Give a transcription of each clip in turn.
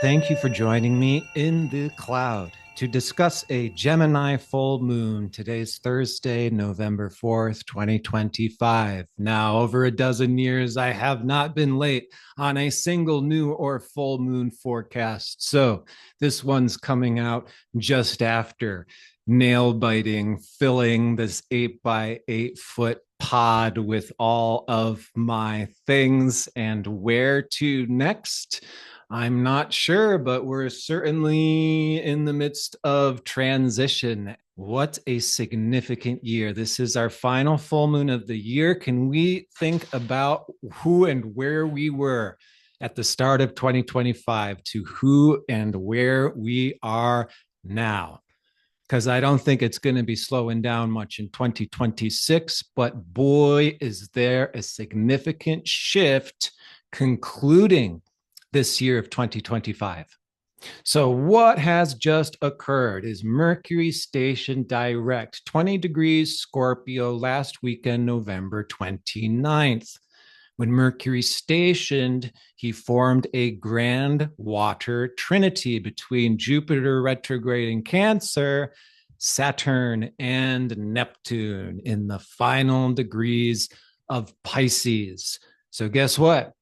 Thank you for joining me in the cloud to discuss a Gemini full moon. Today's Thursday, November 4th, 2025. Now, over a dozen years, I have not been late on a single new or full moon forecast. So this one's coming out just after nail biting, filling this 8 by 8 foot pod with all of my things. And where to next? I'm not sure, but we're certainly in the midst of transition. What a significant year. This is our final full moon of the year. Can we think about who and where we were at the start of 2025 to who and where we are now? Because I don't think it's going to be slowing down much in 2026, but boy, is there a significant shift concluding this year of 2025. So what has just occurred is Mercury stationed direct 20 degrees Scorpio last weekend, November 29th. When Mercury stationed, he formed a grand water trinity between Jupiter retrograde in Cancer, Saturn, and Neptune in the final degrees of Pisces. So guess what?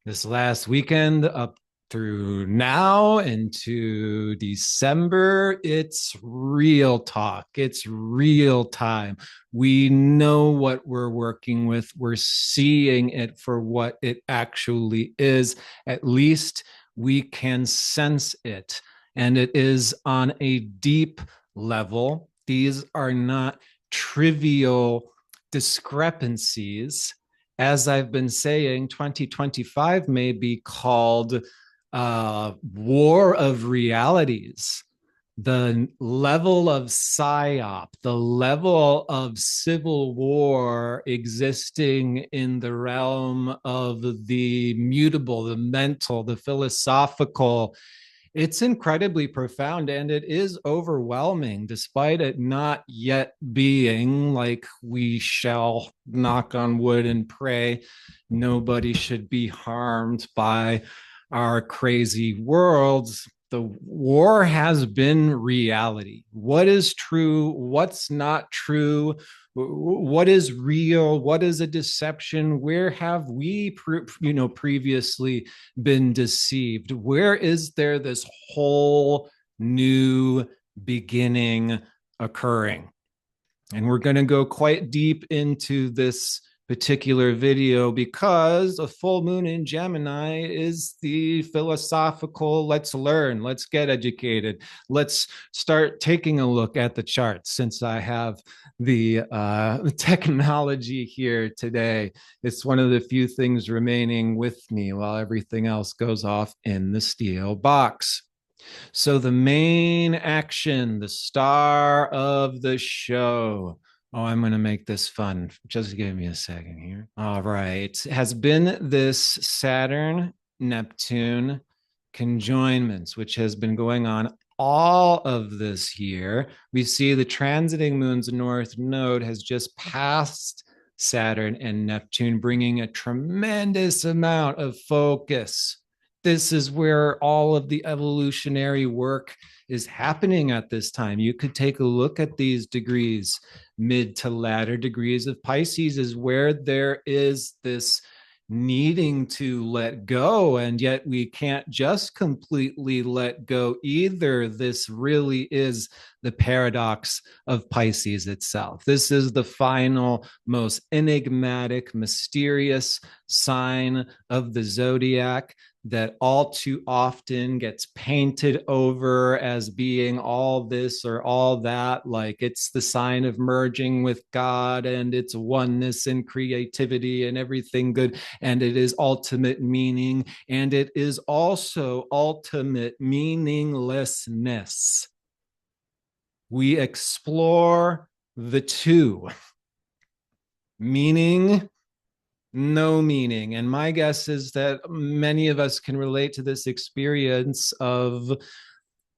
This last weekend up through now into December, it's real talk. It's real time. We know what we're working with. We're seeing it for what it actually is. At least we can sense it. And it is on a deep level. These are not trivial discrepancies. As I've been saying, 2025 may be called war of realities. The level of psyop, the level of civil war existing in the realm of the mutable, the mental, the philosophical, it's incredibly profound and it is overwhelming, despite it not yet being like we shall knock on wood and pray nobody should be harmed by our crazy worlds. The war has been reality. What is true? What's not true? What is real? What is a deception? Where have we, previously been deceived? Where is there this whole new beginning occurring? And we're going to go quite deep into this particular video because a full moon in Gemini is the philosophical, let's learn, let's get educated, let's start taking a look at the charts. Since I have the technology here today, it's one of the few things remaining with me while everything else goes off in the steel box. So the main action, the star of the show. Oh, I'm going to make this fun. Just give me a second here. All right. Has been this Saturn-Neptune conjoinments, which has been going on all of this year. We see the transiting moon's north node has just passed Saturn and Neptune, bringing a tremendous amount of focus. This is where all of the evolutionary work is happening at this time. You could take a look at these degrees. Mid to latter degrees of Pisces is where there is this needing to let go, and yet we can't just completely let go either. This really is the paradox of Pisces itself. This is the final, most enigmatic, mysterious sign of the zodiac that all too often gets painted over as being all this or all that, like it's the sign of merging with God and its oneness and creativity and everything good, and it is ultimate meaning, and it is also ultimate meaninglessness. We explore the two, meaning, no meaning. And my guess is that many of us can relate to this experience of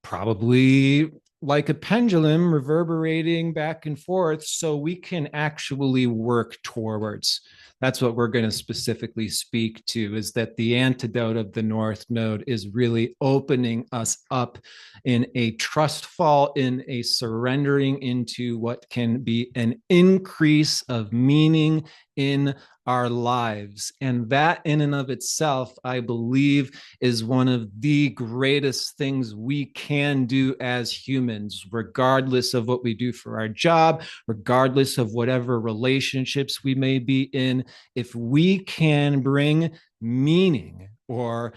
probably like a pendulum reverberating back and forth, so we can actually work towards That's what we're going to specifically speak to, is that the antidote of the North Node is really opening us up in a trust fall, in a surrendering into what can be an increase of meaning in our lives. And that in and of itself, I believe, is one of the greatest things we can do as humans, regardless of what we do for our job, regardless of whatever relationships we may be in. If we can bring meaning or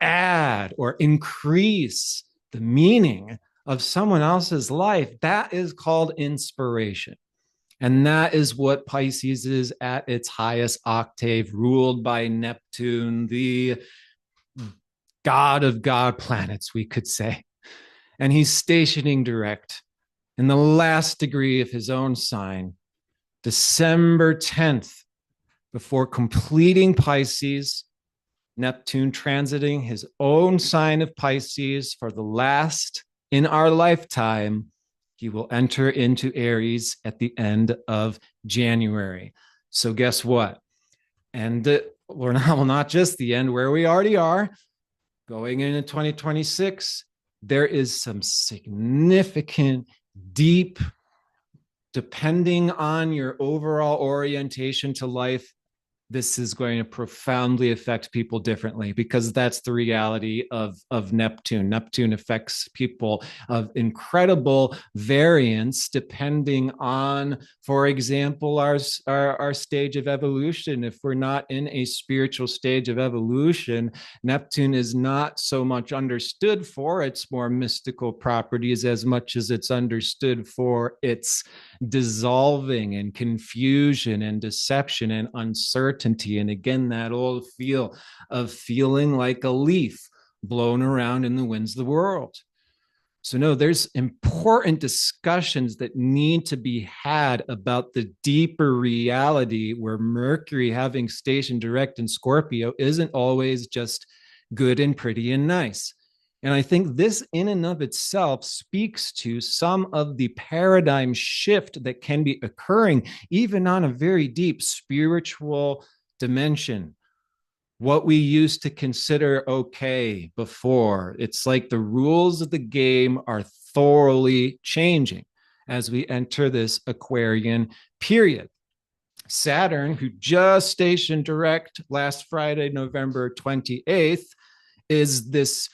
add or increase the meaning of someone else's life, that is called inspiration. And that is what Pisces is at its highest octave, ruled by Neptune, the god of god planets, we could say. And he's stationing direct in the last degree of his own sign, December 10th, before completing Pisces, Neptune transiting his own sign of Pisces for the last in our lifetime. He will enter into Aries at the end of January. So guess what? And we're not just the end where we already are. Going into 2026, there is some significant, deep, depending on your overall orientation to life, this is going to profoundly affect people differently, because that's the reality of Neptune. Neptune affects people of incredible variance depending on, for example, our stage of evolution. If we're not in a spiritual stage of evolution, Neptune is not so much understood for its more mystical properties as much as it's understood for its dissolving and confusion and deception and uncertainty. And again, that old feel of feeling like a leaf blown around in the winds of the world. So no, there's important discussions that need to be had about the deeper reality, where Mercury, having station direct in Scorpio, isn't always just good and pretty and nice. And I think this in and of itself speaks to some of the paradigm shift that can be occurring even on a very deep spiritual dimension. What we used to consider okay before, it's like the rules of the game are thoroughly changing as we enter this Aquarian period. Saturn, who just stationed direct last Friday, November 28th, is this,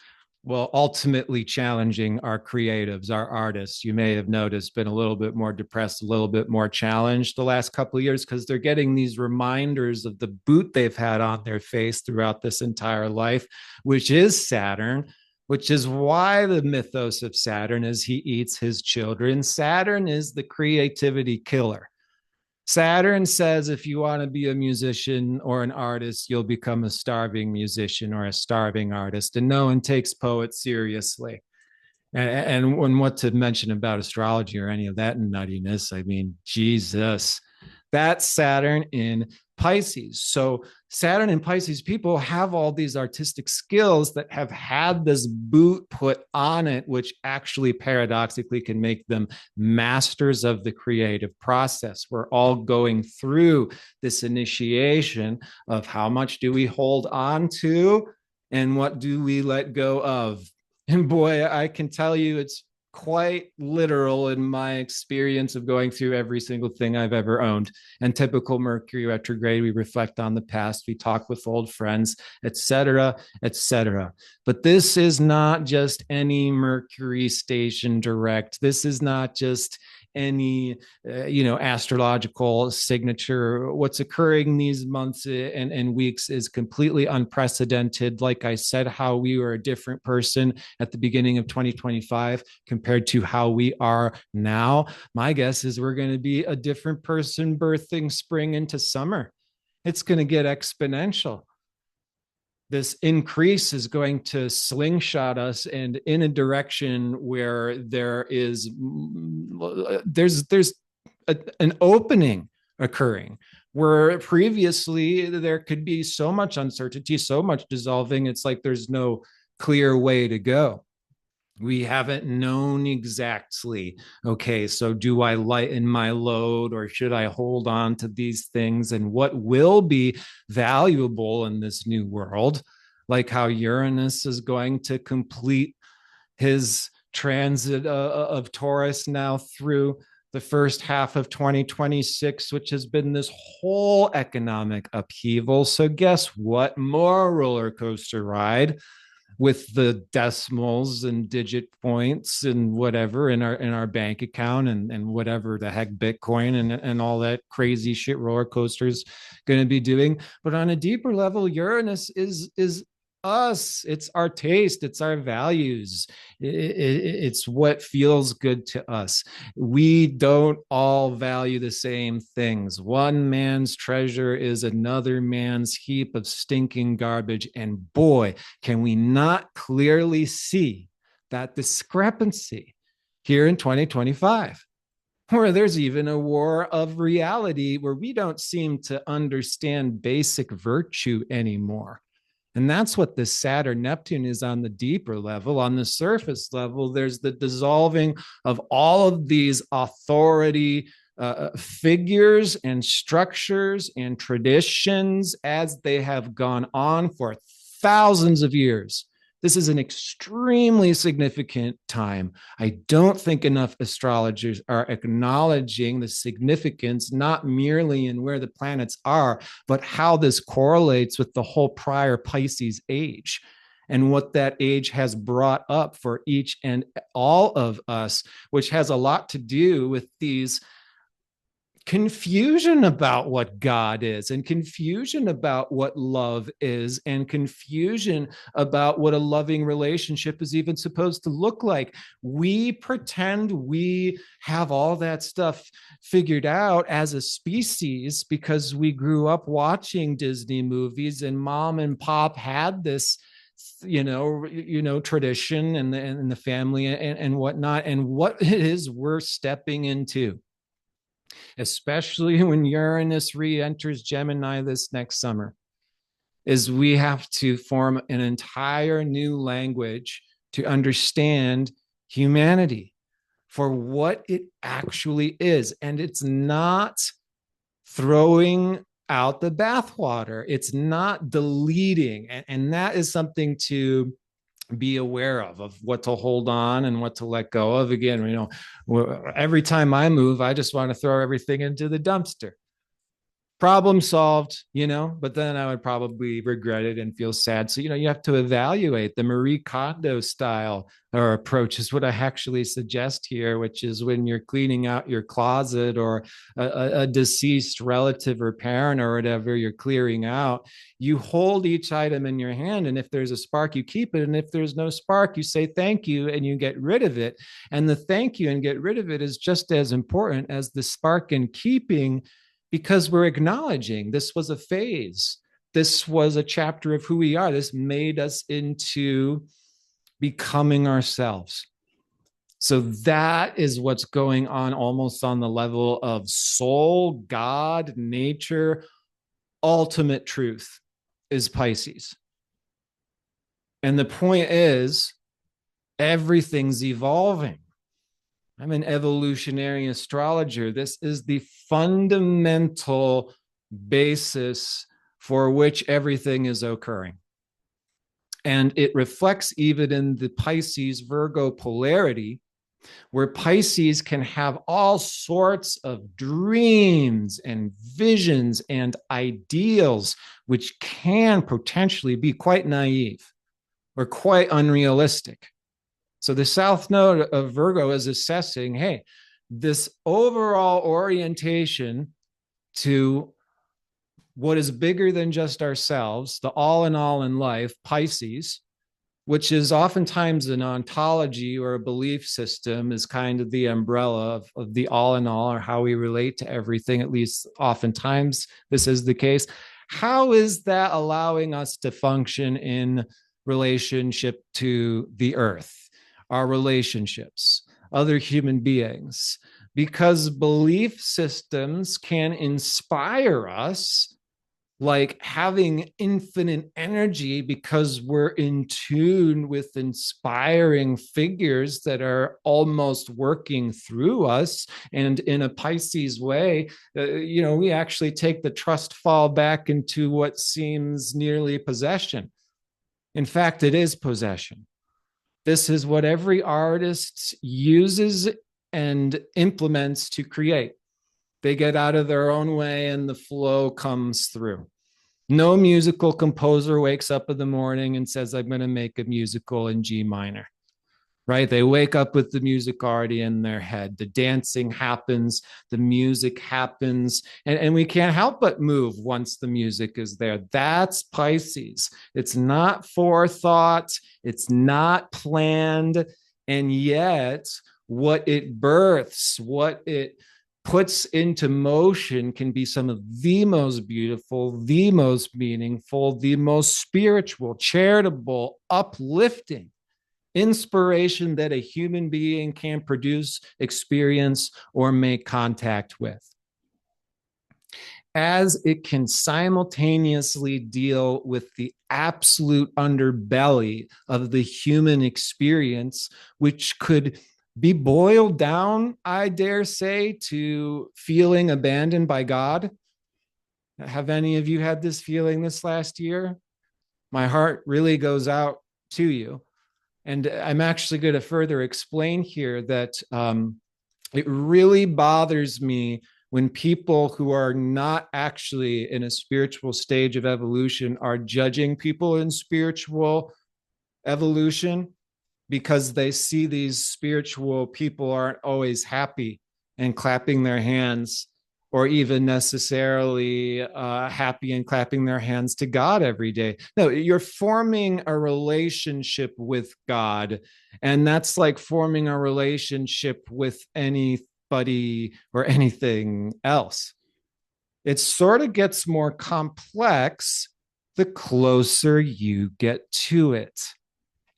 well, ultimately challenging our creatives, our artists. You may have noticed been a little bit more depressed, a little bit more challenged the last couple of years, because they're getting these reminders of the boot they've had on their face throughout this entire life, which is Saturn, which is why the mythos of Saturn is he eats his children. Saturn is the creativity killer. Saturn says if you want to be a musician or an artist, you'll become a starving musician or a starving artist, and no one takes poets seriously. And when what to mention about astrology or any of that nuttiness, I mean, Jesus, that's Saturn in Pisces. So Saturn and Pisces people have all these artistic skills that have had this boot put on it, which actually paradoxically can make them masters of the creative process. We're all going through this initiation of how much do we hold on to and what do we let go of. And boy, I can tell you it's quite literal in my experience of going through every single thing I've ever owned. And typical Mercury retrograde, we reflect on the past, we talk with old friends, etc., etc. But this is not just any Mercury station direct. This is not just any astrological signature. What's occurring these months and weeks is completely unprecedented. Like I said, how we were a different person at the beginning of 2025 compared to how we are now. My guess is we're going to be a different person birthing spring into summer. It's going to get exponential. This increase is going to slingshot us and in a direction where there's an opening occurring, where previously there could be so much uncertainty, so much dissolving. It's like there's no clear way to go. We haven't known exactly, okay, so do I lighten my load or should I hold on to these things? And what will be valuable in this new world? Like how Uranus is going to complete his transit of Taurus now through the first half of 2026, which has been this whole economic upheaval. So, guess what? More roller coaster ride with the decimals and digit points and whatever in our bank account and whatever the heck Bitcoin and all that crazy shit roller coasters going to be doing. But on a deeper level, Uranus is us. It's our taste. It's our values. It's what feels good to us. We don't all value the same things. One man's treasure is another man's heap of stinking garbage. And boy, can we not clearly see that discrepancy here in 2025? Where there's even a war of reality where we don't seem to understand basic virtue anymore. And that's what the Saturn-Neptune is on the deeper level. On the surface level, there's the dissolving of all of these authority figures and structures and traditions as they have gone on for thousands of years. This is an extremely significant time. I don't think enough astrologers are acknowledging the significance, not merely in where the planets are, but how this correlates with the whole prior Pisces age and what that age has brought up for each and all of us, which has a lot to do with these confusion about what God is and confusion about what love is and confusion about what a loving relationship is even supposed to look like. We pretend we have all that stuff figured out as a species because we grew up watching Disney movies and mom and pop had this tradition and the family and whatnot, and what it is we're stepping into, especially when Uranus re-enters Gemini this next summer, is we have to form an entire new language to understand humanity for what it actually is. And it's not throwing out the bathwater. It's not deleting. And that is something to be aware of what to hold on and what to let go of. Again, every time I move, I just want to throw everything into the dumpster. Problem solved, but then I would probably regret it and feel sad. So, you have to evaluate. The Marie Kondo style or approach is what I actually suggest here, which is when you're cleaning out your closet or a deceased relative or parent or whatever you're clearing out, you hold each item in your hand. And if there's a spark, you keep it. And if there's no spark, you say thank you and you get rid of it. And the thank you and get rid of it is just as important as the spark and keeping, because we're acknowledging this was a phase. This was a chapter of who we are. This made us into becoming ourselves. So that is what's going on almost on the level of soul, God, nature. Ultimate truth is Pisces. And the point is, everything's evolving. I'm an evolutionary astrologer. This is the fundamental basis for which everything is occurring. And it reflects even in the Pisces Virgo polarity, where Pisces can have all sorts of dreams and visions and ideals, which can potentially be quite naive or quite unrealistic. So the South Node of Virgo is assessing, hey, this overall orientation to what is bigger than just ourselves, the all in life, Pisces, which is oftentimes an ontology or a belief system, is kind of the umbrella of the all in all, or how we relate to everything. At least oftentimes this is the case. How is that allowing us to function in relationship to the earth, our relationships, other human beings? Because belief systems can inspire us like having infinite energy because we're in tune with inspiring figures that are almost working through us. And in a Pisces way, we actually take the trust fall back into what seems nearly possession. In fact, it is possession. This is what every artist uses and implements to create. They get out of their own way and the flow comes through. No musical composer wakes up in the morning and says, I'm going to make a musical in G minor, right? They wake up with the music already in their head. The dancing happens, the music happens, and we can't help but move once the music is there. That's Pisces. It's not forethought, it's not planned, and yet what it births, what it puts into motion can be some of the most beautiful, the most meaningful, the most spiritual, charitable, uplifting inspiration that a human being can produce, experience, or make contact with, as it can simultaneously deal with the absolute underbelly of the human experience, which could be boiled down, I dare say, to feeling abandoned by God. Have any of you had this feeling this last year? My heart really goes out to you. And I'm actually going to further explain here that it really bothers me when people who are not actually in a spiritual stage of evolution are judging people in spiritual evolution, because they see these spiritual people aren't always happy and clapping their hands, or even necessarily happy and clapping their hands to God every day. No, you're forming a relationship with God, and that's like forming a relationship with anybody or anything else. It sort of gets more complex the closer you get to it.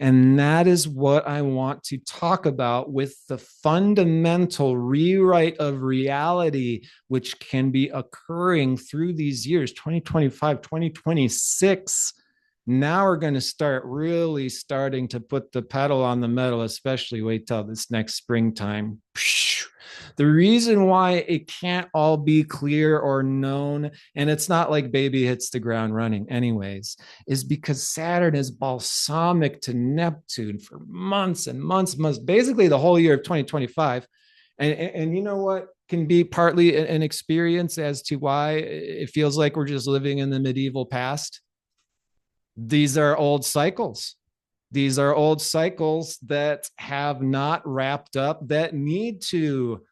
And that is what I want to talk about with the fundamental rewrite of reality, which can be occurring through these years, 2025, 2026. Now we're going to start really starting to put the pedal on the metal, especially wait till this next springtime. The reason why it can't all be clear or known, and it's not like baby hits the ground running anyways, is because Saturn is balsamic to Neptune for months and months, months, basically the whole year of 2025. And you know what can be partly an experience as to why it feels like we're just living in the medieval past? These are old cycles. These are old cycles that have not wrapped up, that need to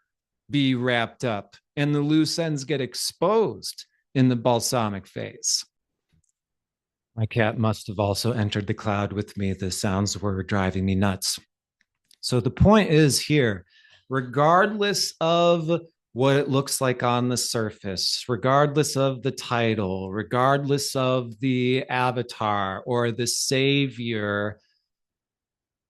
be wrapped up, and the loose ends get exposed in the balsamic phase. My cat must have also entered the cloud with me. The sounds were driving me nuts. So the point is here, regardless of what it looks like on the surface, regardless of the title, regardless of the avatar or the savior,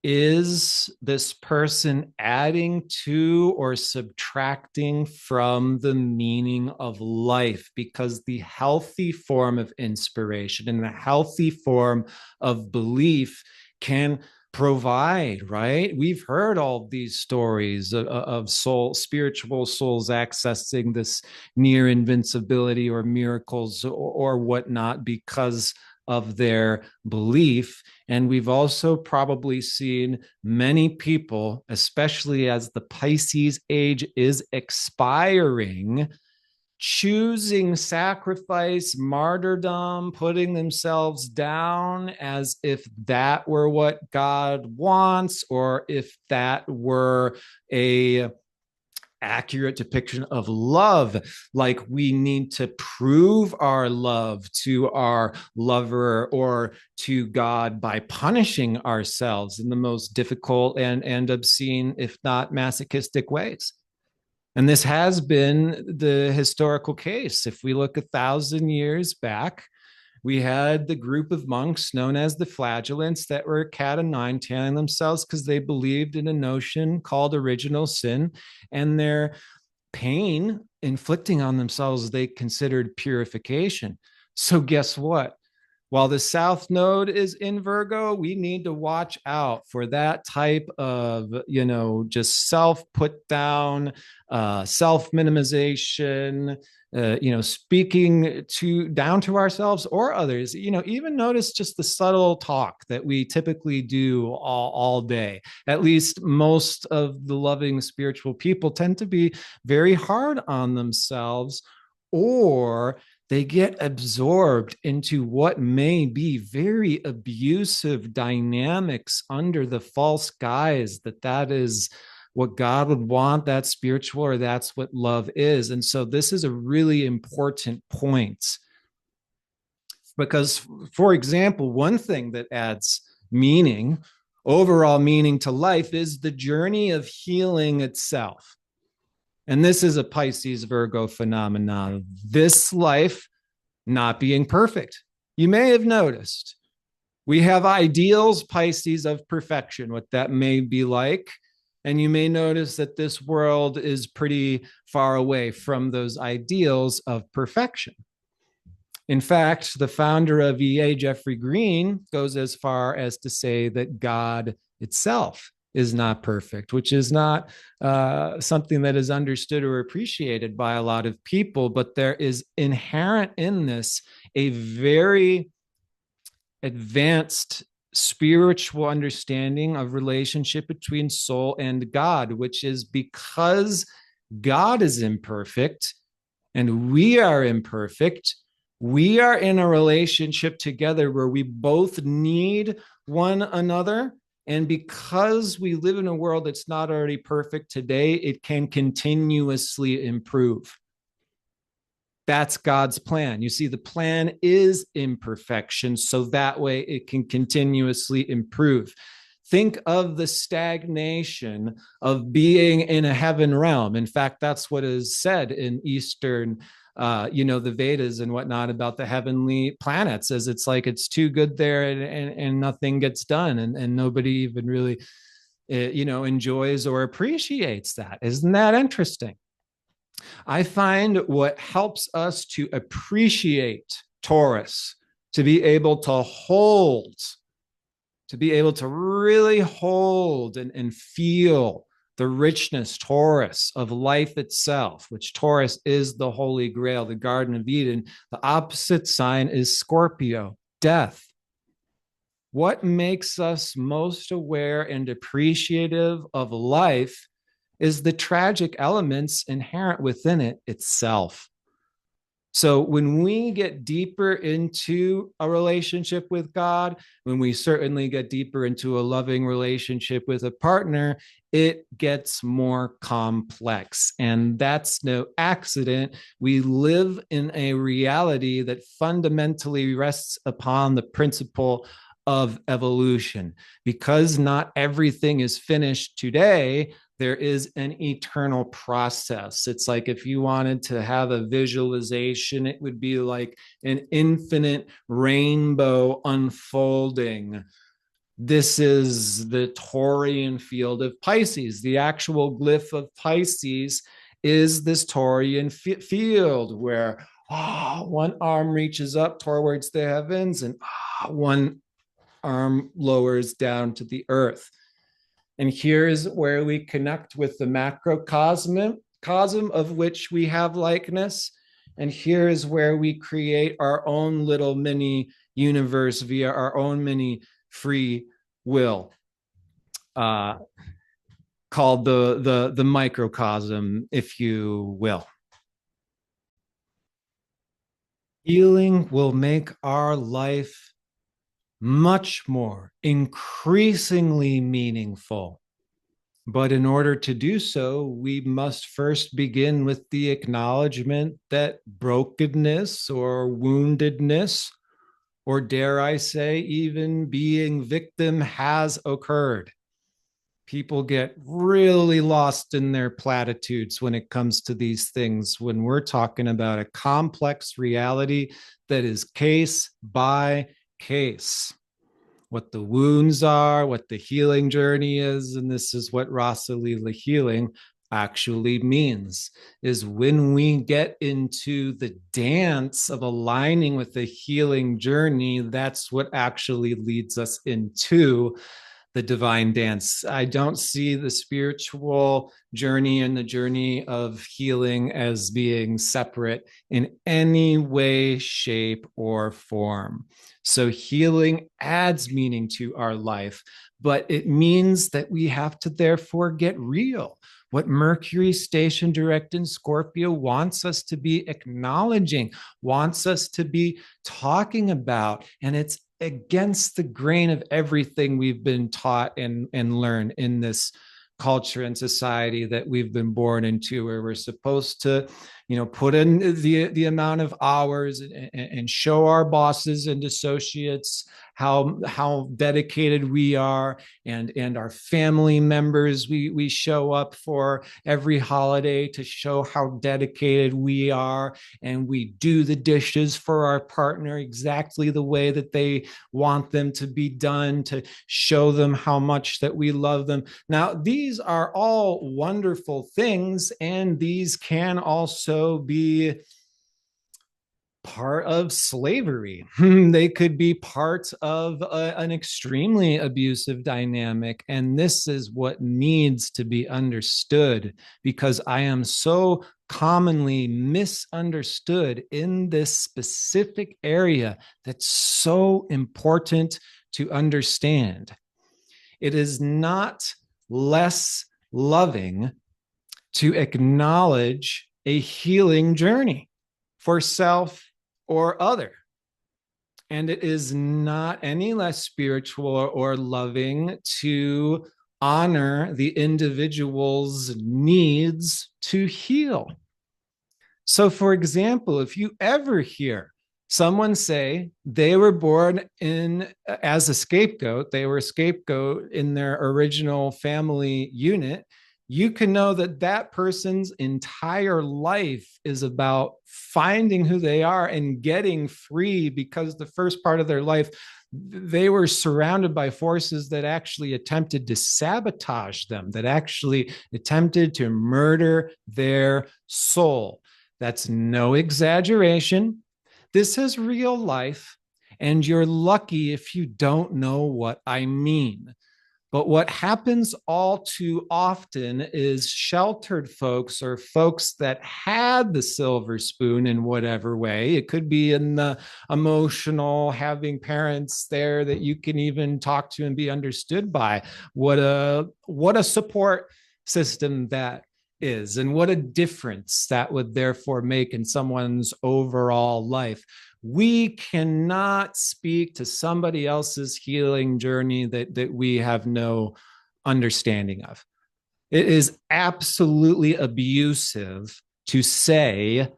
is this person adding to or subtracting from the meaning of life? Because the healthy form of inspiration and the healthy form of belief can provide, right? We've heard all these stories of spiritual souls accessing this near invincibility or miracles or whatnot because of their belief. And we've also probably seen many people, especially as the Pisces age is expiring, choosing sacrifice, martyrdom, putting themselves down as if that were what God wants, or if that were a accurate depiction of love, like we need to prove our love to our lover or to God by punishing ourselves in the most difficult and obscene, if not masochistic ways. And this has been the historical case. If we look 1,000 years back, we had the group of monks known as the flagellants that were cat and nine tailing themselves because they believed in a notion called original sin, and their pain inflicting on themselves they considered purification. So guess what? While the South Node is in Virgo, we need to watch out for that type of, just self put down, self minimization, speaking to down to ourselves or others. Even notice just the subtle talk that we typically do all day. At least most of the loving spiritual people tend to be very hard on themselves, or they get absorbed into what may be very abusive dynamics under the false guise that is what God would want, that's spiritual, or that's what love is. And so this is a really important point because, for example, one thing that adds meaning, overall meaning to life, is the journey of healing itself. And this is a Pisces Virgo phenomenon. This life not being perfect. You may have noticed we have ideals, Pisces, of perfection, what that may be like. And you may notice that this world is pretty far away from those ideals of perfection. In fact, the founder of EA, Jeffrey Green, goes as far as to say that God itself is not perfect, which is not something that is understood or appreciated by a lot of people. But there is inherent in this a very advanced spiritual understanding of relationship between soul and God, which is because God is imperfect and we are imperfect. We are in a relationship together where we both need one another. And because we live in a world that's not already perfect today, it can continuously improve. That's God's plan. You see, the plan is imperfection, so that way it can continuously improve. Think of the stagnation of being in a heaven realm. In fact, that's what is said in Eastern, the Vedas and whatnot about the heavenly planets, as it's like it's too good there and nothing gets done, and nobody even really, enjoys or appreciates that. Isn't that interesting? I find what helps us to appreciate Taurus, to be able to hold, to be able to really hold and feel the richness, Taurus, of life itself, which Taurus is the Holy Grail, the Garden of Eden. The opposite sign is Scorpio, death. What makes us most aware and appreciative of life is the tragic elements inherent within it itself. So when we get deeper into a relationship with God, when we certainly get deeper into a loving relationship with a partner, it gets more complex. And that's no accident. We live in a reality that fundamentally rests upon the principle of evolution. Because not everything is finished today, there is an eternal process. It's like if you wanted to have a visualization, it would be like an infinite rainbow unfolding. This is the Taurian field of Pisces. The actual glyph of Pisces is this Taurian field where one arm reaches up towards the heavens and one arm lowers down to the earth. And here's where we connect with the macrocosm of which we have likeness. And here is where we create our own little mini universe via our own mini free will, called the microcosm, if you will. Healing will make our life much more increasingly meaningful. But in order to do so, we must first begin with the acknowledgement that brokenness or woundedness, or dare I say, even being victim, has occurred. People get really lost in their platitudes when it comes to these things, when we're talking about a complex reality that is case by case, what the wounds are, what the healing journey is. And this is what Rasa Lila healing actually means, is when we get into the dance of aligning with the healing journey, that's what actually leads us into the divine dance. I don't see the spiritual journey and the journey of healing as being separate in any way, shape, or form. So healing adds meaning to our life, but it means that we have to therefore get real. What Mercury stationed direct in Scorpio wants us to be acknowledging, wants us to be talking about, and it's against the grain of everything we've been taught and learned in this culture and society that we've been born into, where we're supposed to, put in the amount of hours and show our bosses and associates how dedicated we are, and our family members, we show up for every holiday to show how dedicated we are, and we do the dishes for our partner exactly the way that they want them to be done, to show them how much that we love them. Now, these are all wonderful things, and these can also be part of slavery. They could be part of an extremely abusive dynamic. And this is what needs to be understood, because I am so commonly misunderstood in this specific area that's so important to understand. It is not less loving to acknowledge a healing journey for self or other. And it is not any less spiritual or loving to honor the individual's needs to heal. So, for example, if you ever hear someone say they were born in as a scapegoat, they were a scapegoat in their original family unit, you can know that that person's entire life is about finding who they are and getting free, because the first part of their life, they were surrounded by forces that actually attempted to sabotage them, that actually attempted to murder their soul. That's no exaggeration. This is real life, and you're lucky if you don't know what I mean. But what happens all too often is sheltered folks, or folks that had the silver spoon in whatever way. It could be in the emotional, having parents there that you can even talk to and be understood by. What a support system that is, and what a difference that would therefore make in someone's overall life. We cannot speak to somebody else's healing journey that we have no understanding of. It is absolutely abusive to say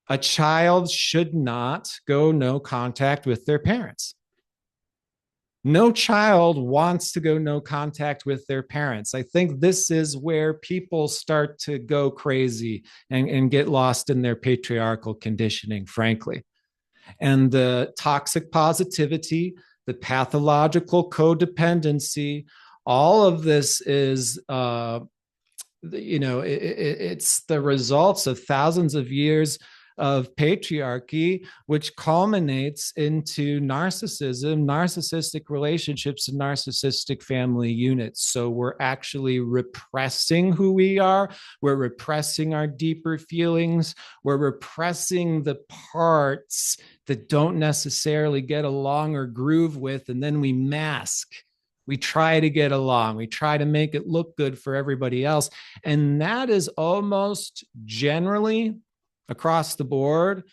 a child should not go no contact with their parents. No child wants to go no contact with their parents. I think this is where people start to go crazy and get lost in their patriarchal conditioning, frankly. And the toxic positivity, the pathological codependency, all of this is, it's the results of thousands of years of patriarchy, which culminates into narcissism, narcissistic relationships, and narcissistic family units. So we're actually repressing who we are. We're repressing our deeper feelings. We're repressing the parts that don't necessarily get along or groove with, and then we mask. We try to get along. We try to make it look good for everybody else. And that is almost generally across the board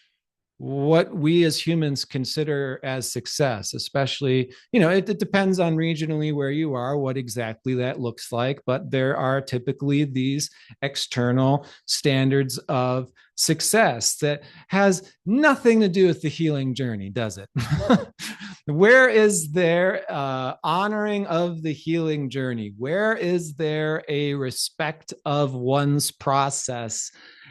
what we as humans consider as success, especially, it depends on regionally where you are, what exactly that looks like. But there are typically these external standards of success that has nothing to do with the healing journey, does it? Where is there honoring of the healing journey? Where is there a respect of one's process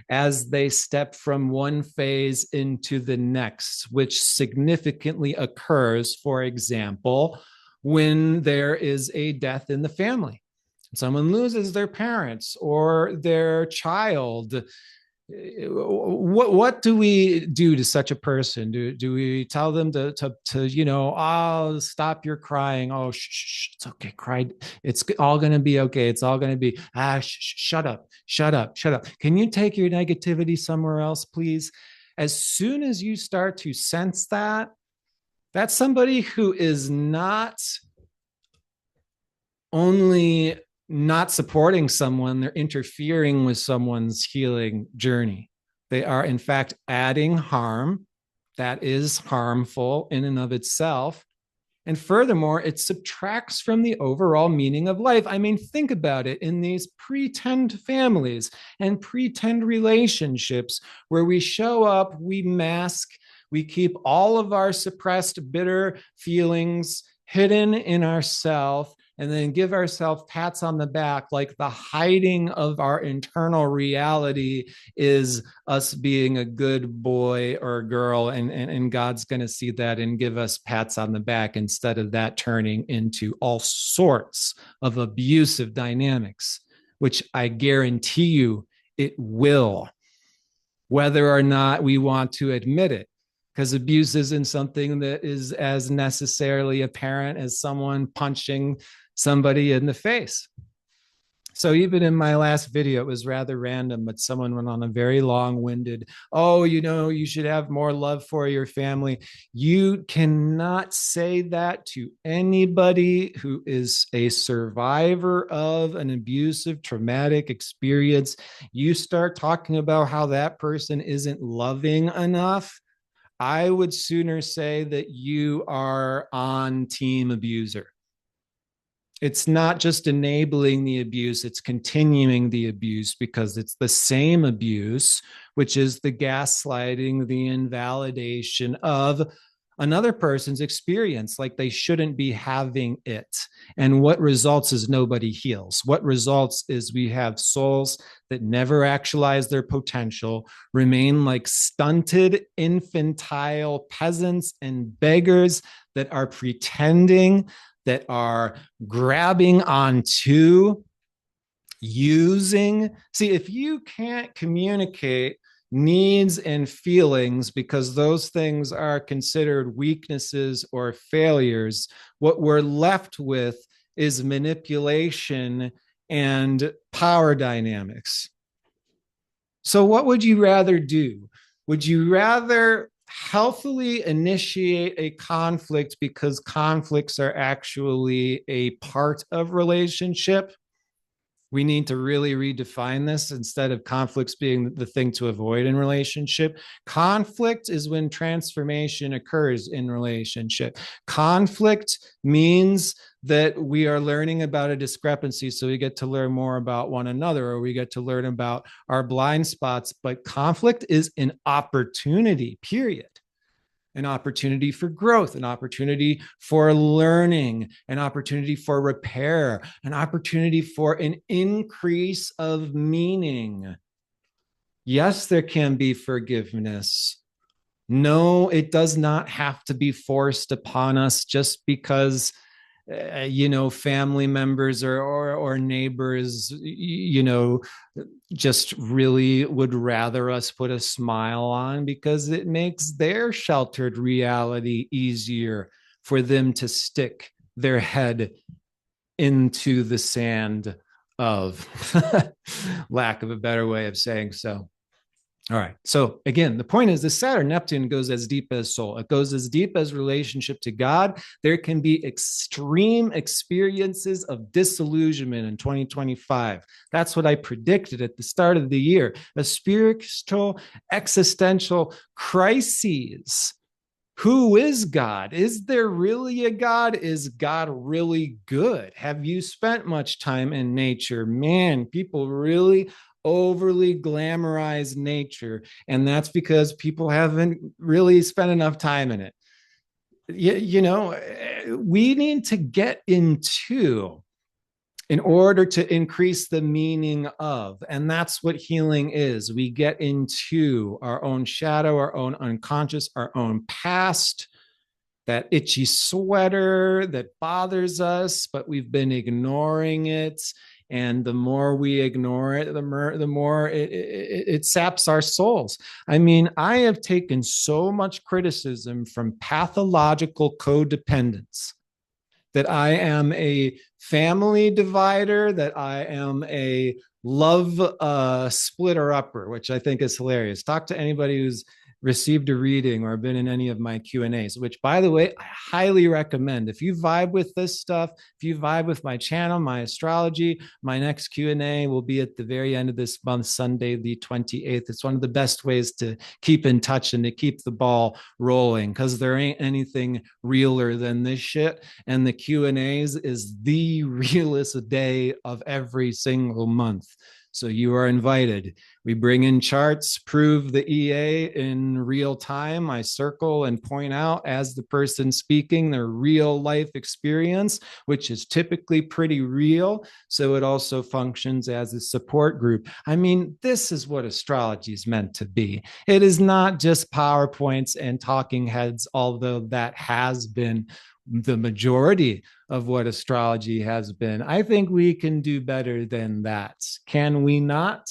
as they step from one phase into the next, which significantly occurs, for example, when there is a death in the family? Someone loses their parents or their child. What do we do to such a person? Do we tell them to oh, stop your crying? Oh, it's okay, cry. It's all going to be okay. It's all going to be shut up, shut up, shut up. Can you take your negativity somewhere else, please? As soon as you start to sense that, that's somebody who is not only not supporting someone, they're interfering with someone's healing journey. They are, in fact, adding harm that is harmful in and of itself. And furthermore, it subtracts from the overall meaning of life. I mean, think about it in these pretend families and pretend relationships where we show up, we mask, we keep all of our suppressed, bitter feelings hidden in ourselves, and then give ourselves pats on the back like the hiding of our internal reality is us being a good boy or girl, and God's going to see that and give us pats on the back instead of that turning into all sorts of abusive dynamics, which I guarantee you it will, whether or not we want to admit it, because abuse isn't something that is as necessarily apparent as someone punching somebody in the face. So even in my last video, it was rather random, but someone went on a very long-winded, oh, you should have more love for your family. You cannot say that to anybody who is a survivor of an abusive, traumatic experience. You start talking about how that person isn't loving enough, I would sooner say that you are on team abuser. It's not just enabling the abuse, it's continuing the abuse because it's the same abuse, which is the gaslighting, the invalidation of another person's experience, like they shouldn't be having it. And what results is nobody heals. What results is we have souls that never actualize their potential, remain like stunted, infantile peasants and beggars that are pretending, that are grabbing onto, using. See, if you can't communicate needs and feelings because those things are considered weaknesses or failures, what we're left with is manipulation and power dynamics. So, what would you rather do? Would you rather healthily initiate a conflict because conflicts are actually a part of relationship? We need to really redefine this instead of conflicts being the thing to avoid in relationship. Conflict is when transformation occurs in relationship. Conflict means that we are learning about a discrepancy, so we get to learn more about one another, or we get to learn about our blind spots. But conflict is an opportunity, period. An opportunity for growth, an opportunity for learning, an opportunity for repair, an opportunity for an increase of meaning. Yes, there can be forgiveness. No, it does not have to be forced upon us just because family members or neighbors just really would rather us put a smile on because it makes their sheltered reality easier for them to stick their head into the sand of lack of a better way of saying so. All right. So again, the point is the Saturn-Neptune goes as deep as soul. It goes as deep as relationship to God. There can be extreme experiences of disillusionment in 2025. That's what I predicted at the start of the year. A spiritual, existential crises. Who is God? Is there really a God? Is God really good? Have you spent much time in nature? Man, people really overly glamorize nature, and that's because people haven't really spent enough time in it. We need to get into, in order to increase the meaning of, and that's what healing is. We get into our own shadow, our own unconscious, our own past, that itchy sweater that bothers us, but we've been ignoring it. And the more we ignore it, the more it saps our souls. I mean, I have taken so much criticism from pathological codependence that I am a family divider, that I am a love splitter upper, which I think is hilarious. Talk to anybody who's received a reading or been in any of my Q&As, which, by the way, I highly recommend. If you vibe with this stuff, if you vibe with my channel, my astrology, my next Q&A will be at the very end of this month, Sunday, the 28th. It's one of the best ways to keep in touch and to keep the ball rolling, because there ain't anything realer than this shit. And the Q&As is the realest day of every single month. So you are invited. We bring in charts, prove the EA in real time. I circle and point out as the person speaking their real life experience, which is typically pretty real. So it also functions as a support group. I mean, this is what astrology is meant to be. It is not just PowerPoints and talking heads, although that has been the majority of what astrology has been. I think we can do better than that. Can we not?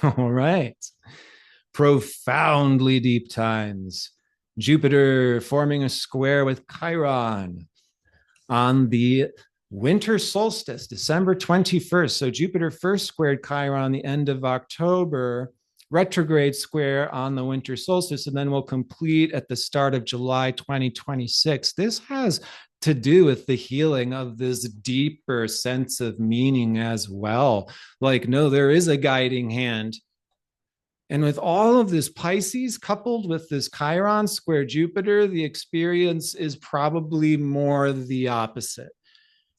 All right. Profoundly deep times. Jupiter forming a square with Chiron on the winter solstice, December 21st. So Jupiter first squared Chiron the end of October, retrograde square on the winter solstice, and then we'll complete at the start of July 2026. This has to do with the healing of this deeper sense of meaning as well. Like, no, there is a guiding hand. And with all of this Pisces coupled with this Chiron square Jupiter, the experience is probably more the opposite.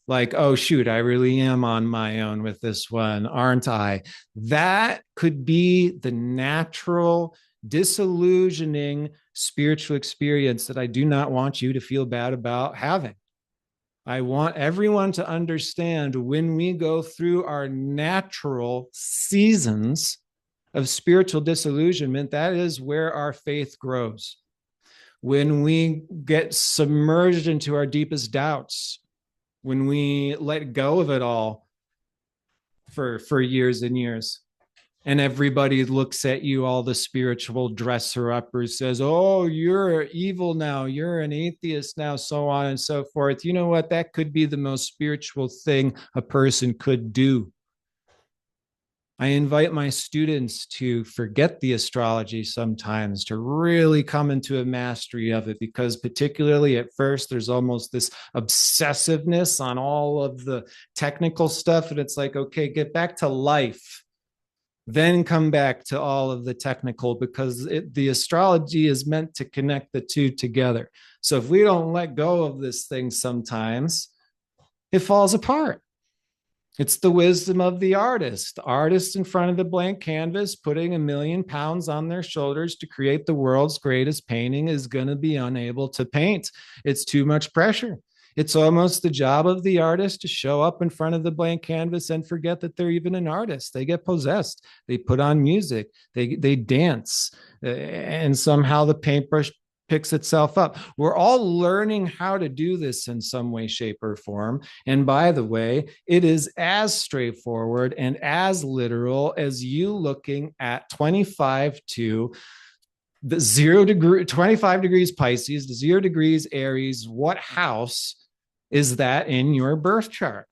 Like, oh, shoot, I really am on my own with this one, aren't I? That could be the natural, disillusioning spiritual experience that I do not want you to feel bad about having. I want everyone to understand when we go through our natural seasons of spiritual disillusionment, that is where our faith grows. When we get submerged into our deepest doubts, when we let go of it all for years and years, and everybody looks at you, all the spiritual dresser uppers, says, oh, you're evil now, you're an atheist now, so on and so forth. You know what? That could be the most spiritual thing a person could do. I invite my students to forget the astrology sometimes, to really come into a mastery of it, because particularly at first, there's almost this obsessiveness on all of the technical stuff. And it's like, okay, get back to life, then come back to all of the technical, because the astrology is meant to connect the two together. So if we don't let go of this thing sometimes, it falls apart. It's the wisdom of the artist in front of the blank canvas, putting 1,000,000 pounds on their shoulders to create the world's greatest painting, is going to be unable to paint. It's too much pressure. It's almost the job of the artist to show up in front of the blank canvas and forget that they're even an artist. They get possessed. They put on music. They dance. And somehow the paintbrush picks itself up. We're all learning how to do this in some way, shape, or form. And by the way, it is as straightforward and as literal as you looking at 25 to the 25 degrees Pisces, the 0 degrees Aries. What house is that in your birth chart?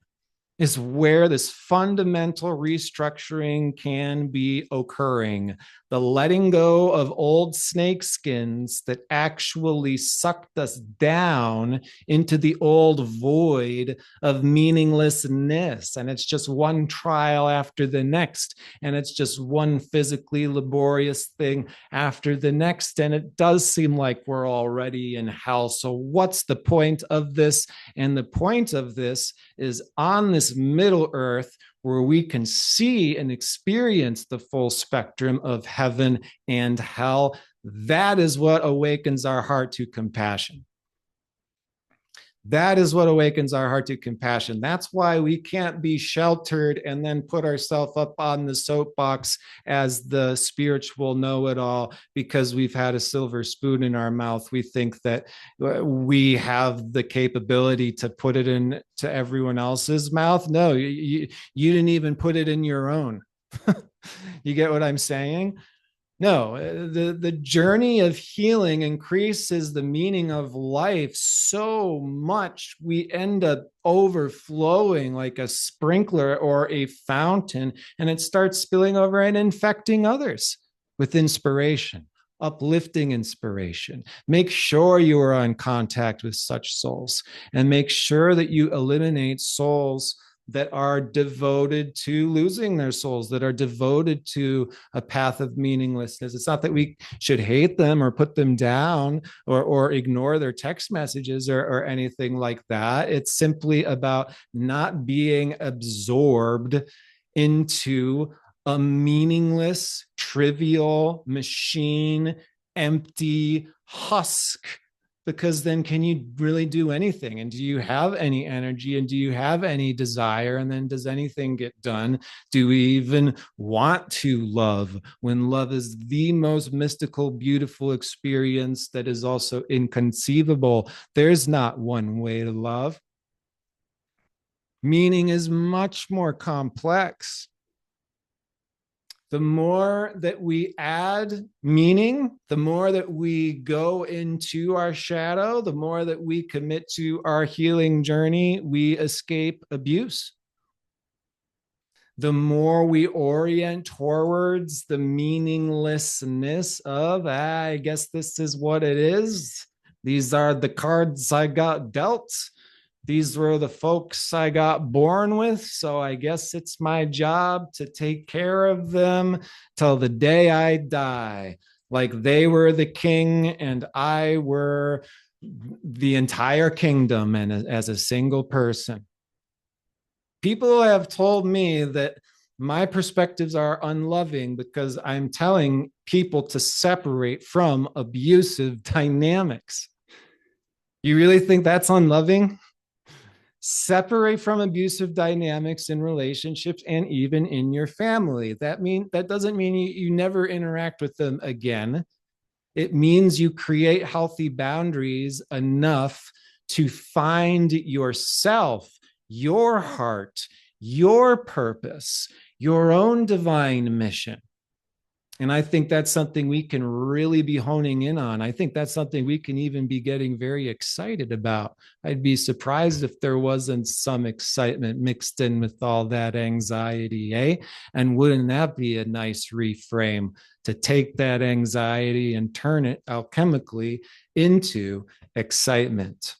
Is where this fundamental restructuring can be occurring. The letting go of old snake skins that actually sucked us down into the old void of meaninglessness. And it's just one trial after the next. And it's just one physically laborious thing after the next. And it does seem like we're already in hell. So what's the point of this? And the point of this is on this middle earth, where we can see and experience the full spectrum of heaven and hell. That is what awakens our heart to compassion. That is what awakens our heart to compassion. That's why we can't be sheltered and then put ourselves up on the soapbox as the spiritual know-it-all because we've had a silver spoon in our mouth. We think that we have the capability to put it into everyone else's mouth. No, you didn't even put it in your own. You get what I'm saying? No, the journey of healing increases the meaning of life so much we end up overflowing like a sprinkler or a fountain, and it starts spilling over and infecting others with inspiration, uplifting inspiration. Make sure you are in contact with such souls, and make sure that you eliminate souls that are devoted to losing their souls, that are devoted to a path of meaninglessness. It's not that we should hate them or put them down or ignore their text messages or anything like that. It's simply about not being absorbed into a meaningless, trivial machine, empty husk, because then can you really do anything? And do you have any energy? And do you have any desire? And then does anything get done? Do we even want to love when love is the most mystical, beautiful experience that is also inconceivable? There's not one way to love. Meaning is much more complex. The more that we add meaning, the more that we go into our shadow, the more that we commit to our healing journey, we escape abuse. The more we orient towards the meaninglessness of, I guess this is what it is. These are the cards I got dealt. These were the folks I got born with, so I guess it's my job to take care of them till the day I die. Like they were the king and I were the entire kingdom, and as a single person. People have told me that my perspectives are unloving because I'm telling people to separate from abusive dynamics. You really think that's unloving? Separate from abusive dynamics in relationships and even in your family. That doesn't mean you never interact with them again. It means you create healthy boundaries enough to find yourself, your heart, your purpose, your own divine mission. And I think that's something we can really be honing in on. I think that's something we can even be getting very excited about. I'd be surprised if there wasn't some excitement mixed in with all that anxiety, eh? And wouldn't that be a nice reframe to take that anxiety and turn it alchemically into excitement?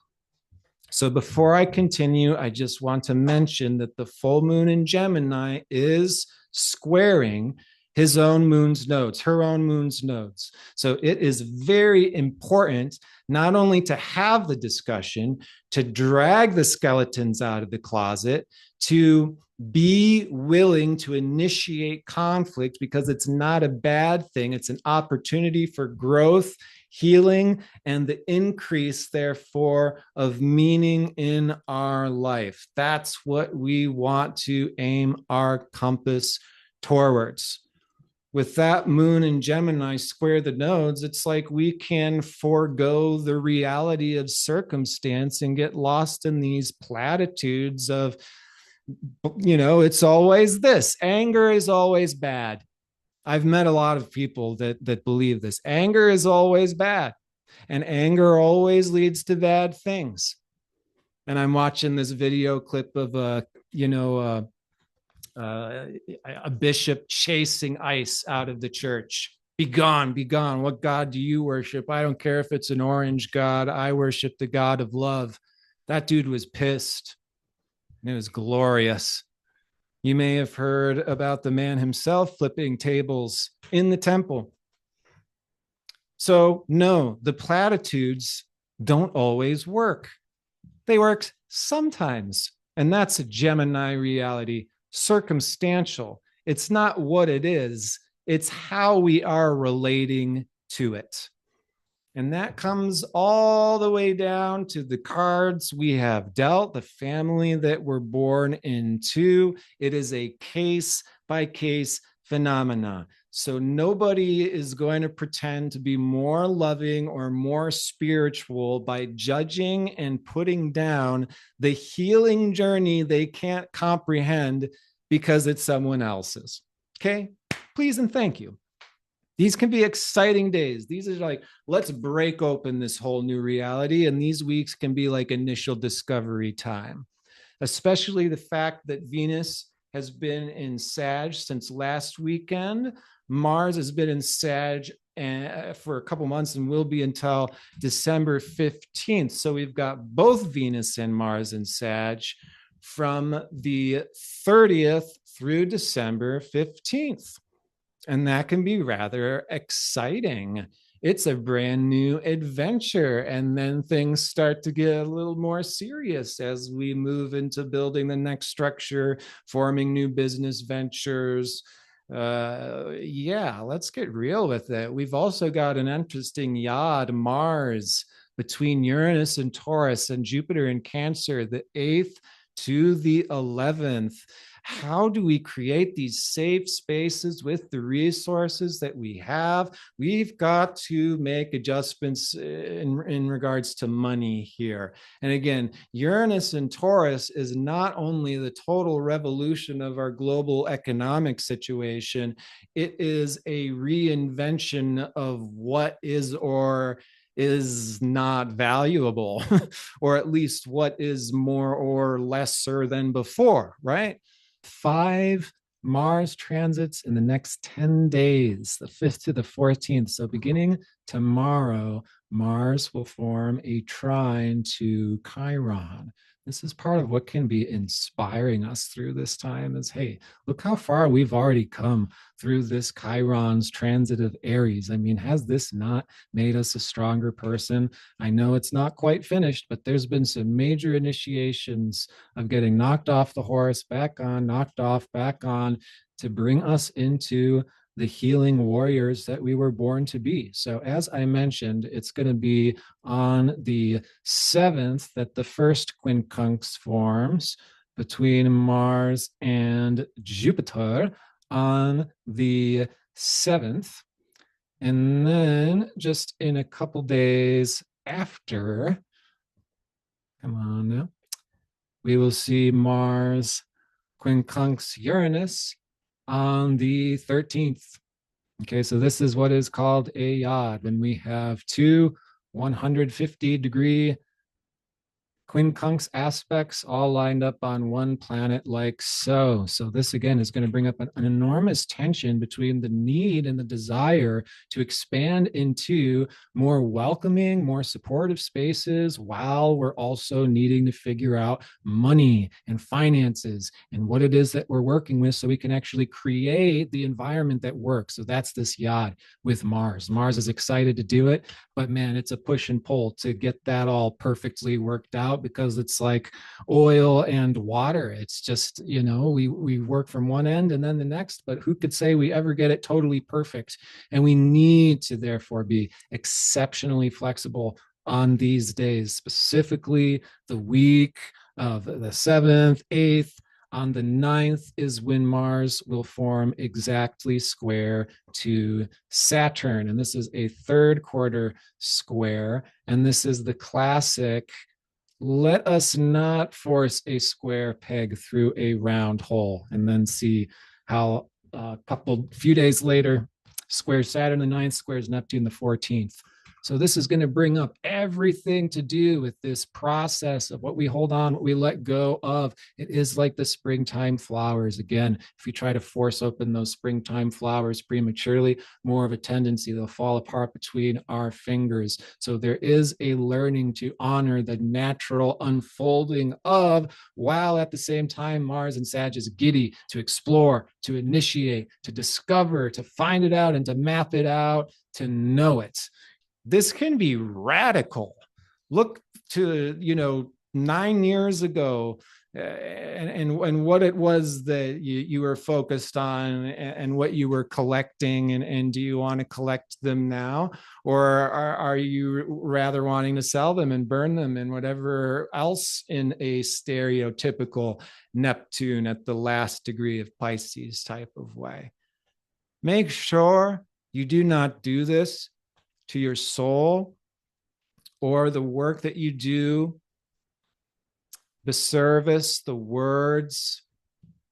So before I continue, I just want to mention that the full moon in Gemini is squaring his own moon's nodes, her own moon's nodes. So it is very important not only to have the discussion, to drag the skeletons out of the closet, to be willing to initiate conflict, because it's not a bad thing. It's an opportunity for growth, healing, and the increase, therefore, of meaning in our life. That's what we want to aim our compass towards. With that moon in Gemini square the nodes, it's like we can forego the reality of circumstance and get lost in these platitudes of, it's always this. Anger is always bad. I've met a lot of people that believe this. Anger is always bad, and anger always leads to bad things. And I'm watching this video clip of a bishop chasing ice out of the church. Be gone, be gone. What God do you worship? I don't care if it's an orange God. I worship the God of love. That dude was pissed. It was glorious. You may have heard about the man himself flipping tables in the temple. So, no, the platitudes don't always work. They work sometimes. And that's a Gemini reality. Circumstantial. It's not what it is, it's how we are relating to it. And that comes all the way down to the cards we have dealt, the family that we're born into. It is a case by case phenomena. So nobody is going to pretend to be more loving or more spiritual by judging and putting down the healing journey they can't comprehend because it's someone else's. Okay? Please and thank you. These can be exciting days. These are like, let's break open this whole new reality. And these weeks can be like initial discovery time, especially the fact that Venus has been in Sag since last weekend. Mars has been in Sag for a couple months and will be until December 15th. So we've got both Venus and Mars in Sag from the 30th through December 15th. And that can be rather exciting. It's a brand new adventure. And then things start to get a little more serious as we move into building the next structure, forming new business ventures. Yeah, let's get real with it. We've also got an interesting yod, Mars, between Uranus and Taurus and Jupiter in Cancer, the 8th to the 11th. How do we create these safe spaces with the resources that we have? We've got to make adjustments in regards to money here. And again, Uranus and Taurus is not only the total revolution of our global economic situation, it is a reinvention of what is or is not valuable, or at least what is more or lesser than before, right? 5 Mars transits in the next 10 days, the 5th to the 14th. So beginning tomorrow, Mars will form a trine to Chiron. This is part of what can be inspiring us through this time is, hey, look how far we've already come through this Chiron's transit of Aries. I mean, has this not made us a stronger person? I know it's not quite finished, but there's been some major initiations of getting knocked off the horse, back on, knocked off, back on, to bring us into the healing warriors that we were born to be. So, as I mentioned, it's going to be on the 7th that the first quincunx forms between Mars and Jupiter on the 7th. And then just in a couple days after, come on now, we will see Mars quincunx Uranus on the 13th. Okay, so this is what is called a yod, when we have two 150-degree quincunx aspects all lined up on one planet like so. So this again is going to bring up an enormous tension between the need and the desire to expand into more welcoming, more supportive spaces, while we're also needing to figure out money and finances and what it is that we're working with so we can actually create the environment that works. So that's this yod with Mars. Mars is excited to do it, but man, it's a push and pull to get that all perfectly worked out, because it's like oil and water. It's just, we work from one end and then the next, but who could say we ever get it totally perfect? And we need to therefore be exceptionally flexible on these days, specifically the week of the 7th, 8th. On the 9th is when Mars will form exactly square to Saturn. And this is a third quarter square. And this is the classic, let us not force a square peg through a round hole, and then see how a few days later, squares Saturn the 9th, squares Neptune the 14th. So this is going to bring up everything to do with this process of what we hold on, what we let go of. It is like the springtime flowers. Again, if we try to force open those springtime flowers prematurely, more of a tendency they'll fall apart between our fingers. So there is a learning to honor the natural unfolding of, while at the same time Mars and Sag is giddy to explore, to initiate, to discover, to find it out, and to map it out, to know it. This can be radical. Look to, 9 years ago, and what it was that you were focused on, and what you were collecting, and do you want to collect them now, or are you rather wanting to sell them and burn them and whatever else in a stereotypical Neptune at the last degree of Pisces type of way? Make sure you do not do this to your soul or the work that you do, the service, the words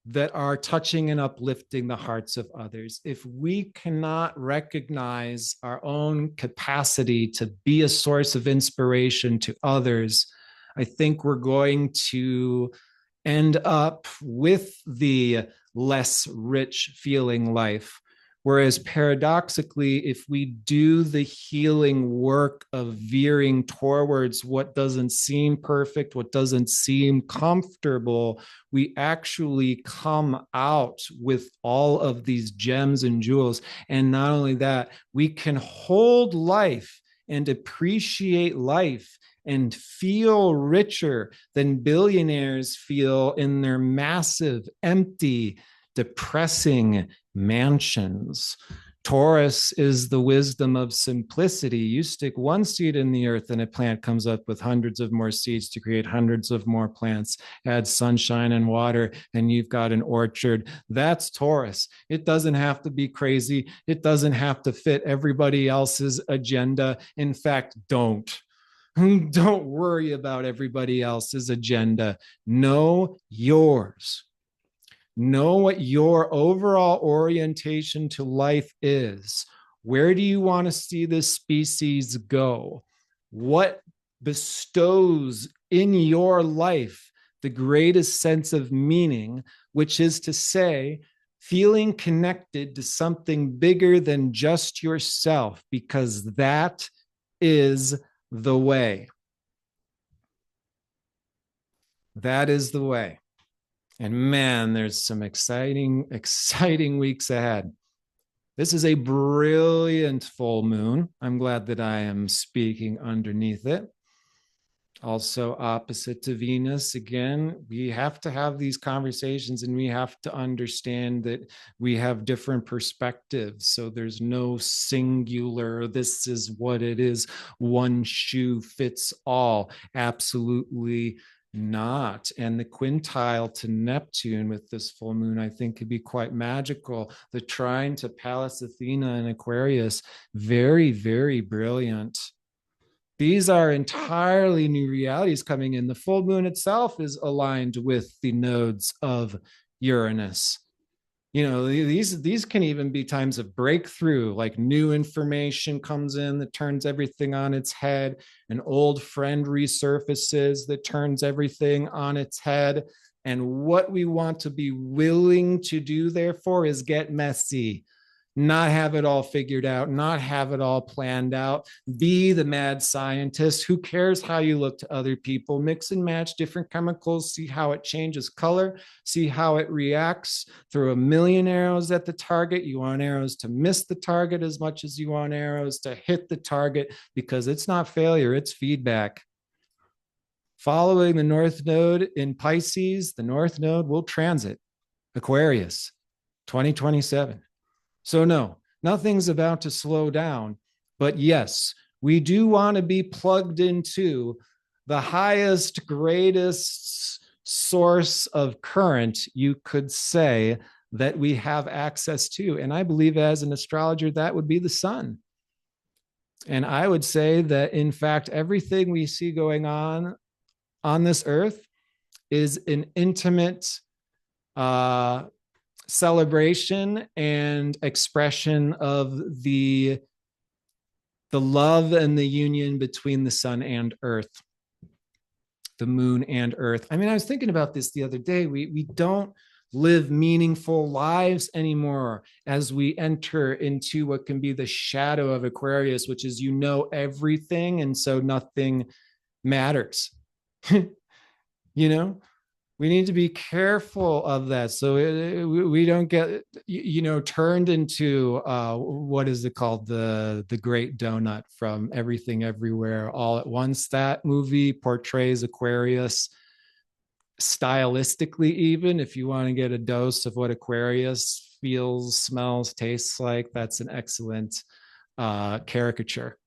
that are touching and uplifting the hearts of others. If we cannot recognize our own capacity to be a source of inspiration to others, I think we're going to end up with the less rich feeling life. Whereas paradoxically, if we do the healing work of veering towards what doesn't seem perfect, what doesn't seem comfortable, we actually come out with all of these gems and jewels. And not only that, we can hold life and appreciate life and feel richer than billionaires feel in their massive, empty, depressing mansions. Taurus is the wisdom of simplicity. You stick one seed in the earth and a plant comes up with hundreds of more seeds to create hundreds of more plants. Add sunshine and water and you've got an orchard. That's Taurus. It doesn't have to be crazy. It doesn't have to fit everybody else's agenda. In fact, don't. Don't worry about everybody else's agenda. Know yours. Know what your overall orientation to life is. Where do you want to see this species go? What bestows in your life the greatest sense of meaning, which is to say, feeling connected to something bigger than just yourself, because that is the way. That is the way. And man, there's some exciting weeks ahead. This is a brilliant full moon. I'm glad that I am speaking underneath it. Also opposite to Venus. Again, we have to have these conversations and we have to understand that we have different perspectives. So there's no singular, this is what it is, one shoe fits all. Absolutely not. And the quintile to Neptune with this full moon, I think, could be quite magical. The trine to Pallas Athena and Aquarius, very, very brilliant. These are entirely new realities coming in. The full moon itself is aligned with the nodes of Uranus. You know, these can even be times of breakthrough, like new information comes in that turns everything on its head. An old friend resurfaces that turns everything on its head. And what we want to be willing to do, therefore, is get messy. Not have it all figured out, not have it all planned out. Be the mad scientist. Who cares how you look to other people? Mix and match different chemicals, see how it changes color, see how it reacts. Throw a million arrows at the target. You want arrows to miss the target as much as you want arrows to hit the target, because it's not failure, it's feedback. Following the North Node in Pisces, the North Node will transit Aquarius 2027. So no, nothing's about to slow down. But yes, we do want to be plugged into the highest, greatest source of current, you could say, that we have access to. And I believe as an astrologer, that would be the sun. And I would say that, in fact, everything we see going on this earth is an intimate celebration and expression of the love and the union between the sun and earth, the moon and earth. I mean, I was thinking about this the other day. We don't live meaningful lives anymore as we enter into what can be the shadow of Aquarius, which is, you know, everything, and so nothing matters. You know, we need to be careful of that, so we don't get, you know, turned into what is it called, the Great Donut from Everything Everywhere All at Once. That movie portrays Aquarius stylistically, even if you want to get a dose of what Aquarius feels, smells, tastes like, that's an excellent caricature.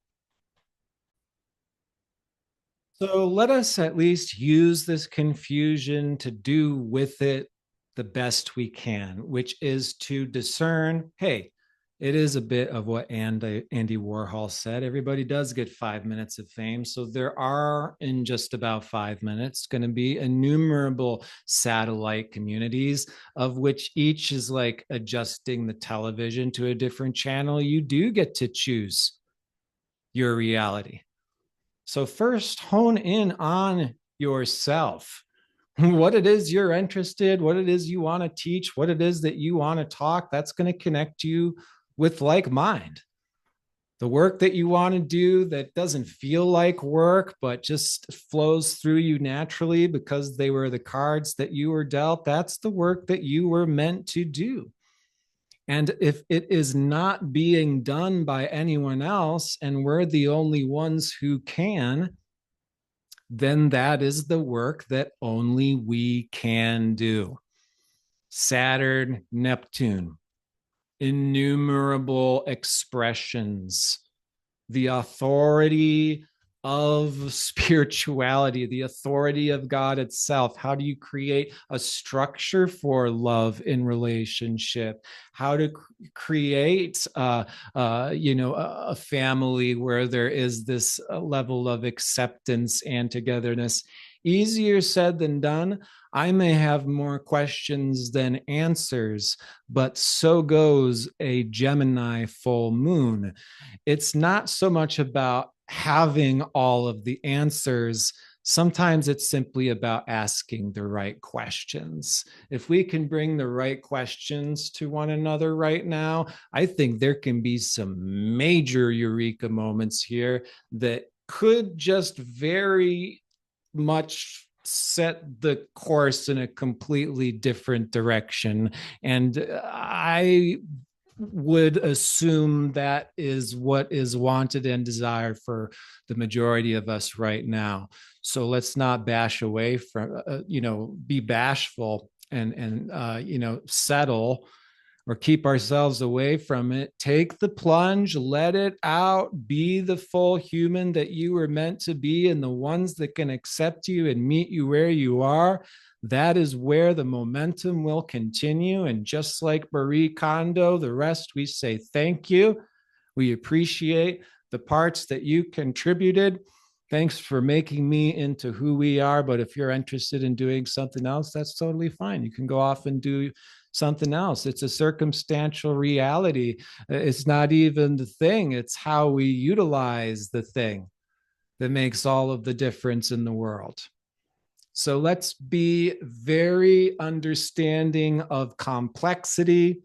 So let us at least use this confusion to do with it the best we can, which is to discern, hey, it is a bit of what Andy Warhol said. Everybody does get 5 minutes of fame. So there are, in just about 5 minutes, going to be innumerable satellite communities, of which each is like adjusting the television to a different channel. You do get to choose your reality. So first hone in on yourself. What it is you're interested, what it is you want to teach, what it is that you want to talk, that's going to connect you with like mind. The work that you want to do that doesn't feel like work, but just flows through you naturally because they were the cards that you were dealt, that's the work that you were meant to do. And if it is not being done by anyone else and we're the only ones who can, then that is the work that only we can do. Saturn, Neptune, innumerable expressions, the authority of spirituality, the authority of God itself. How do you create a structure for love in relationship? How to create, a family where there is this level of acceptance and togetherness? Easier said than done. I may have more questions than answers, but so goes a Gemini full moon. It's not so much about having all of the answers. Sometimes it's simply about asking the right questions. If we can bring the right questions to one another right now, I think there can be some major eureka moments here that could just very much set the course in a completely different direction. And I would assume that is what is wanted and desired for the majority of us right now. So let's not bash away from, be bashful and settle or keep ourselves away from it. Take the plunge, let it out, be the full human that you were meant to be, and the ones that can accept you and meet you where you are. That is where the momentum will continue. And just like Marie Kondo, the rest we say thank you. We appreciate the parts that you contributed. Thanks for making me into who we are. But if you're interested in doing something else, that's totally fine. You can go off and do something else. It's a circumstantial reality. It's not even the thing, it's how we utilize the thing that makes all of the difference in the world. So let's be very understanding of complexity,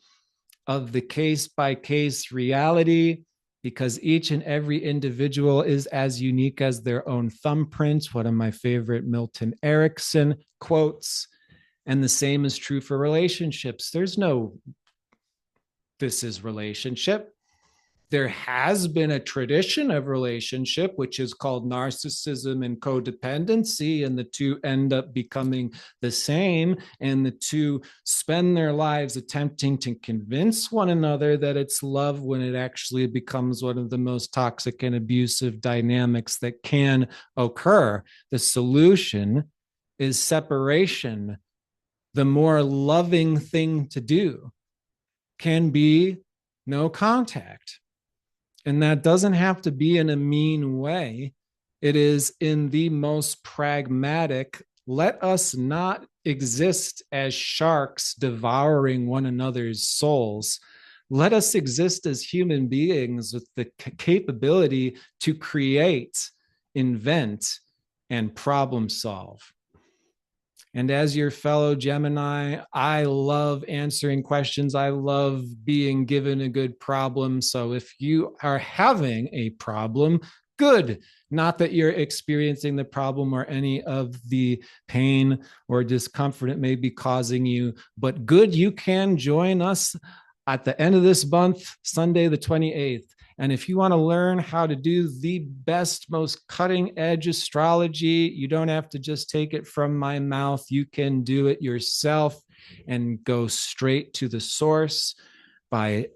of the case by case reality, because each and every individual is as unique as their own thumbprint. One of my favorite Milton Erickson quotes. And the same is true for relationships. There's no, this is relationship. There has been a tradition of relationship, which is called narcissism and codependency, and the two end up becoming the same. And the two spend their lives attempting to convince one another that it's love when it actually becomes one of the most toxic and abusive dynamics that can occur. The solution is separation. The more loving thing to do can be no contact. And that doesn't have to be in a mean way. It is in the most pragmatic. Let us not exist as sharks devouring one another's souls. Let us exist as human beings with the capability to create, invent, and problem solve. And as your fellow Gemini, I love answering questions. I love being given a good problem. So if you are having a problem, good. Not that you're experiencing the problem or any of the pain or discomfort it may be causing you, but good, you can join us at the end of this month, Sunday, the 28th. And if you want to learn how to do the best, most cutting edge astrology, you don't have to just take it from my mouth. You can do it yourself and go straight to the source by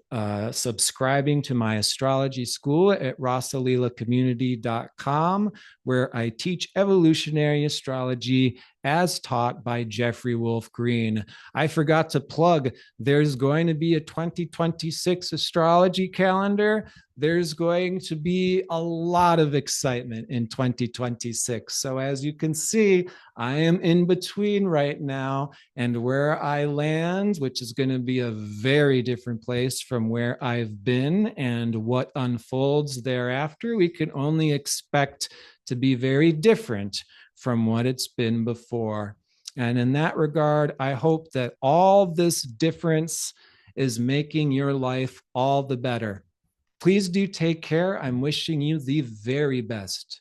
subscribing to my astrology school at rosalilacommunity.com, where I teach evolutionary astrology as taught by Jeffrey Wolf Green. I forgot to plug, there's going to be a 2026 astrology calendar. There's going to be a lot of excitement in 2026. So, as you can see, I am in between right now, and where I land, which is going to be a very different place from where I've been, and what unfolds thereafter, we can only expect to be very different from what it's been before. And in that regard, I hope that all this difference is making your life all the better. Please do take care. I'm wishing you the very best.